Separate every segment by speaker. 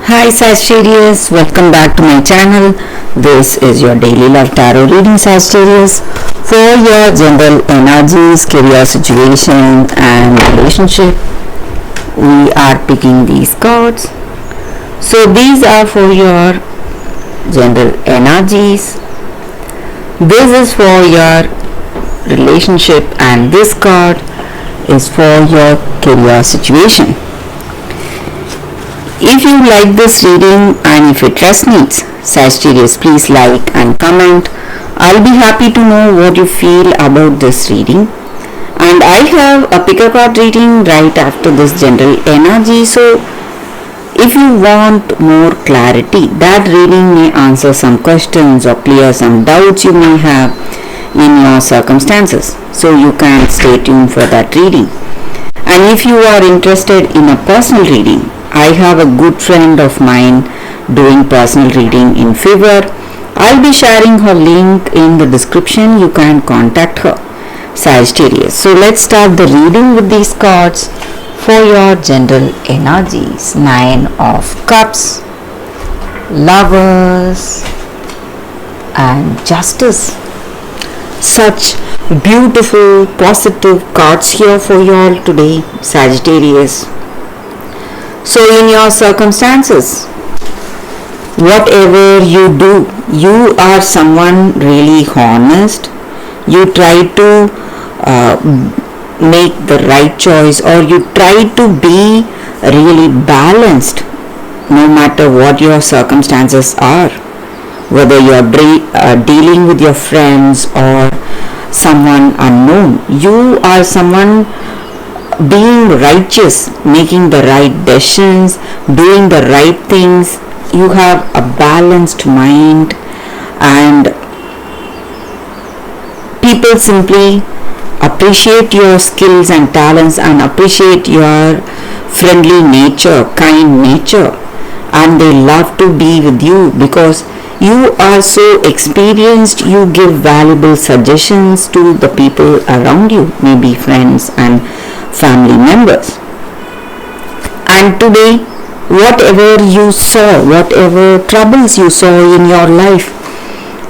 Speaker 1: Hi Sagittarius, welcome back to my channel. This is your daily love tarot reading, Sagittarius, for your general energies, career situation and relationship. We are picking these cards. So these are for your general energies. This is for your relationship and this card is for your career situation. If you like this reading and if it resonates, Sagittarius, please like and comment. I'll be happy to know what you feel about this reading. And I have a pick a card reading right after this general energy. So if you want more clarity, that reading may answer some questions or clear some doubts you may have in your circumstances. So you can stay tuned for that reading. And if you are interested in a personal reading, I have a good friend of mine doing personal reading in Fever. I'll be sharing her link in the description. You can contact her, Sagittarius. So let's start the reading with these cards for your general energies. 9 of Cups, Lovers and Justice. Such beautiful positive cards here for you all today, Sagittarius. So in your circumstances, whatever you do, you are someone really honest. You try to make the right choice, or you try to be really balanced no matter what your circumstances are. Whether you are dealing with your friends or someone unknown, you are someone being righteous, making the right decisions, doing the right things. You have a balanced mind and people simply appreciate your skills and talents and appreciate your friendly nature, kind nature, and they love to be with you because you are so experienced. You give valuable suggestions to the people around you, maybe friends and family members. And today, whatever you saw, whatever troubles you saw in your life,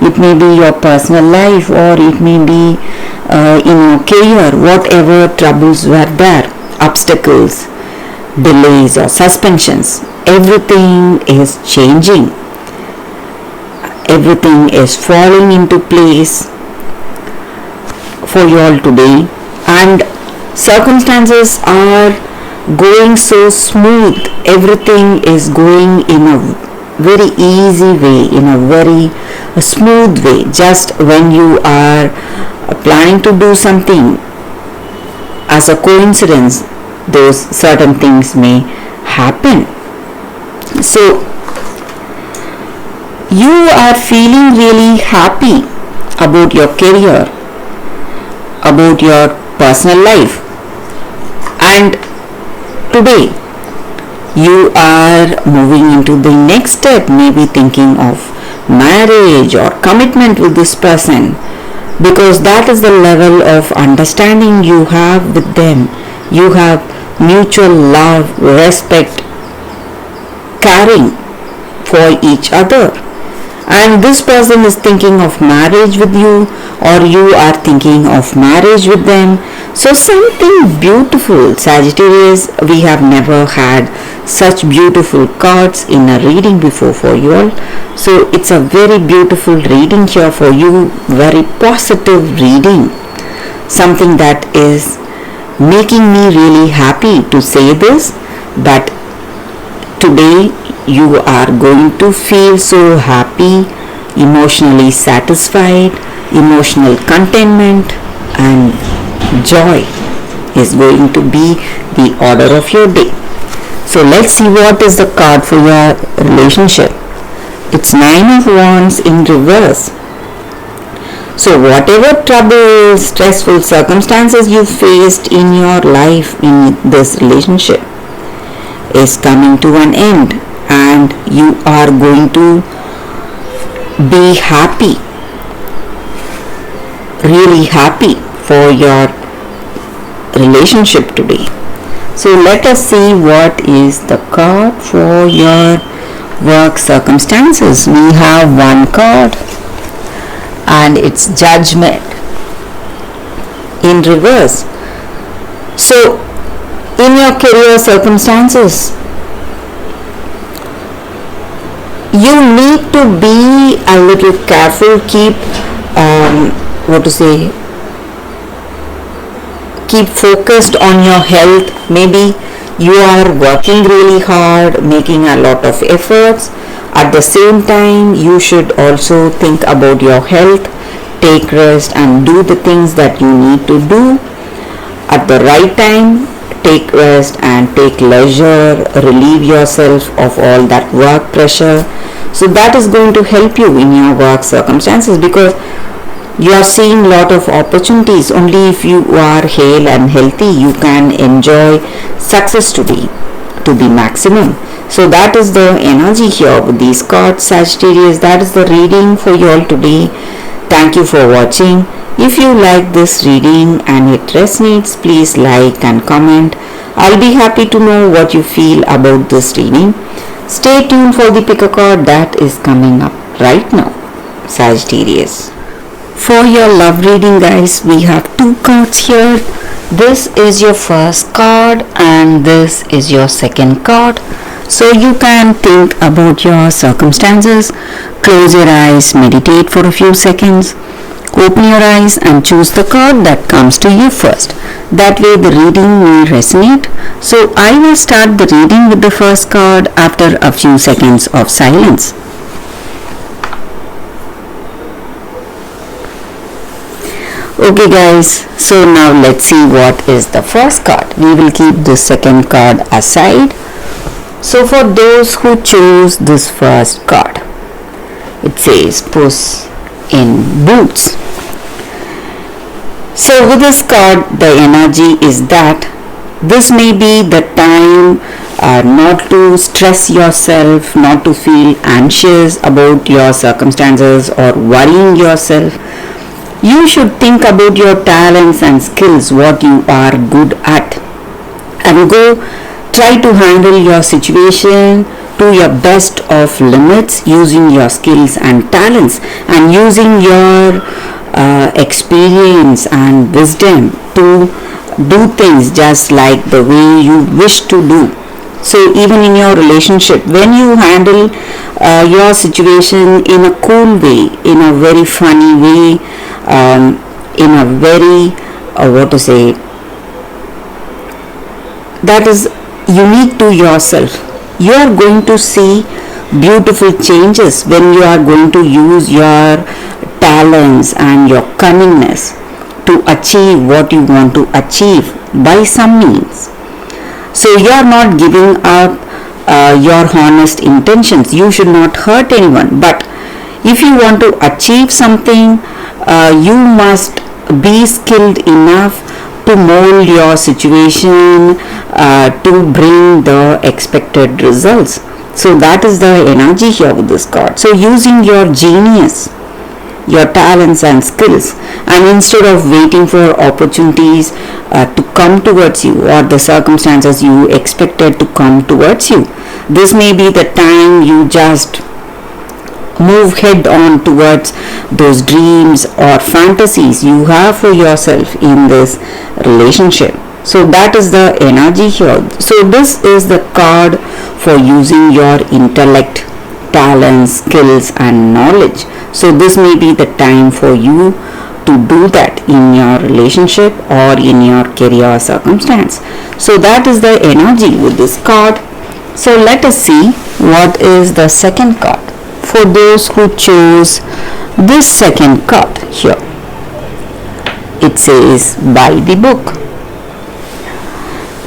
Speaker 1: it may be your personal life or it may be in your career, whatever troubles were there, obstacles, delays or suspensions, everything is changing. Everything is falling into place for you all today, and circumstances are going so smooth. Everything is going in a very easy way, in a very smooth way. Just when you are planning to do something, as a coincidence, those certain things may happen. So you are feeling really happy about your career, about your personal life, and today you are moving into the next step, maybe thinking of marriage or commitment with this person, because that is the level of understanding you have with them. You have mutual love, respect, caring for each other, and this person is thinking of marriage with you or you are thinking of marriage with them. So something beautiful, Sagittarius. We have never had such beautiful cards in a reading before for you all. So it's a very beautiful reading here for you, very positive reading, something that is making me really happy to say this, that today you are going to feel so happy, emotionally satisfied, emotional contentment and joy is going to be the order of your day. So let's see what is the card for your relationship. It's 9 of Wands in reverse. So whatever troubles, stressful circumstances you faced in your life in this relationship is coming to an end, and you are going to be happy, really happy for your relationship today. So let us see what is the card for your work circumstances, we have one card and it's Judgment in reverse. So in your career circumstances, you need to be a little careful, keep focused on your health. Maybe you are working really hard, making a lot of efforts. At the same time, you should also think about your health, take rest and do the things that you need to do at the right time. Take rest and take leisure, relieve yourself of all that work pressure. So that is going to help you in your work circumstances, because you are seeing a lot of opportunities. Only if you are hale and healthy, you can enjoy success to be maximum. So that is the energy here with these cards, Sagittarius. That is the reading for you all today. Thank you for watching. If you like this reading and it resonates, please like and comment. I'll be happy to know what you feel about this reading. Stay tuned for the pick a card that is coming up right now, Sagittarius. For your love reading, guys, we have two cards here. This is your first card and this is your second card. So you can think about your circumstances, close your eyes, meditate for a few seconds, open your eyes and choose the card that comes to you first. That way the reading will resonate. So I will start the reading with the first card after a few seconds of silence. Okay guys, so now let's see what is the first card. We will keep the second card aside. So for those who choose this first card, it says Puss in Boots. So with this card, the energy is that this may be the time not to stress yourself, not to feel anxious about your circumstances or worrying yourself. You should think about your talents and skills, what you are good at, and go try to handle your situation to your best of limits, using your skills and talents and using your experience and wisdom to do things just like the way you wish to do. So even in your relationship, when you handle your situation in a cool way, in a very funny way, in a very that is unique to yourself, you are going to see beautiful changes when you are going to use your talents and your cunningness to achieve what you want to achieve by some means. So you are not giving up your honest intentions. You should not hurt anyone, but if you want to achieve something, you must be skilled enough to mold your situation to bring the expected results. So that is the energy here with this card. So using your genius, your talents and skills, and instead of waiting for opportunities to come towards you or the circumstances you expected to come towards you, this may be the time you just move head on towards those dreams or fantasies you have for yourself in this relationship. So that is the energy here. So this is the card for using your intellect, talents, skills and knowledge. So this may be the time for you to do that in your relationship or in your career circumstance. So that is the energy with this card. So let us see what is the second card for those who chose this second card here. It says by the book.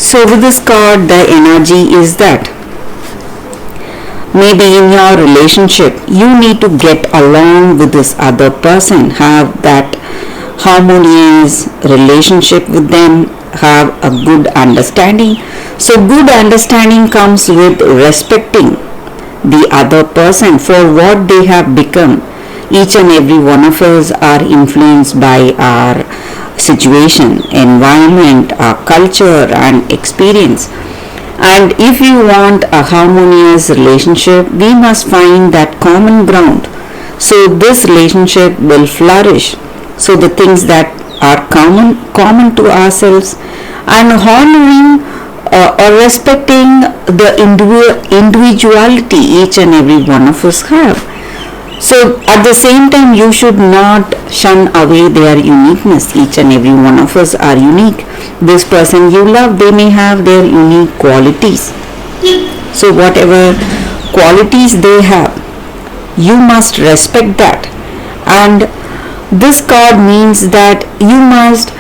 Speaker 1: So with this card, the energy is that maybe in your relationship you need to get along with this other person, have that harmonious relationship with them, have a good understanding. So good understanding comes with respecting the other person for what they have become. Each and every one of us are influenced by our situation, environment, our culture and experience. And if we want a harmonious relationship, we must find that common ground. So this relationship will flourish. So the things that are common to ourselves, and honoring or respecting the individuality each and every one of us have. So at the same time, you should not shun away their uniqueness. Each and every one of us are unique. This person you love, they may have their unique qualities. So whatever qualities they have, you must respect that. And this card means that you must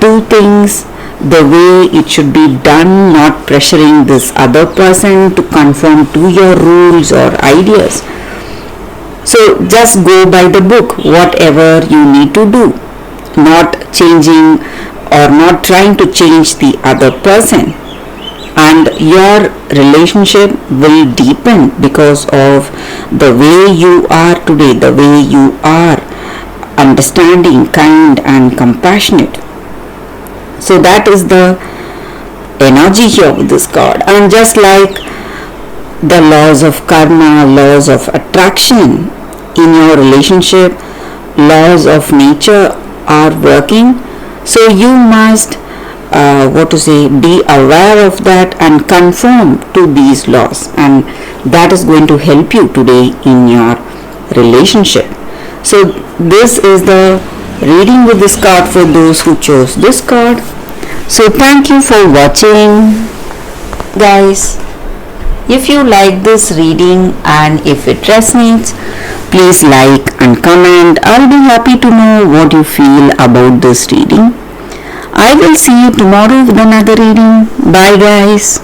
Speaker 1: do things the way it should be done, not pressuring this other person to conform to your rules or ideas. So just go by the book, whatever you need to do, not changing or not trying to change the other person. And your relationship will deepen because of the way you are today, the way you are understanding, kind and compassionate. So that is the energy here with this card. And just like the laws of karma, laws of attraction in your relationship, laws of nature are working. So you must be aware of that and conform to these laws, and that is going to help you today in your relationship. So this is the reading with this card for those who chose this card. So thank you for watching, guys. If you like this reading and if it resonates, please like and comment. I'll be happy to know what you feel about this reading. I will see you tomorrow with another reading. Bye guys.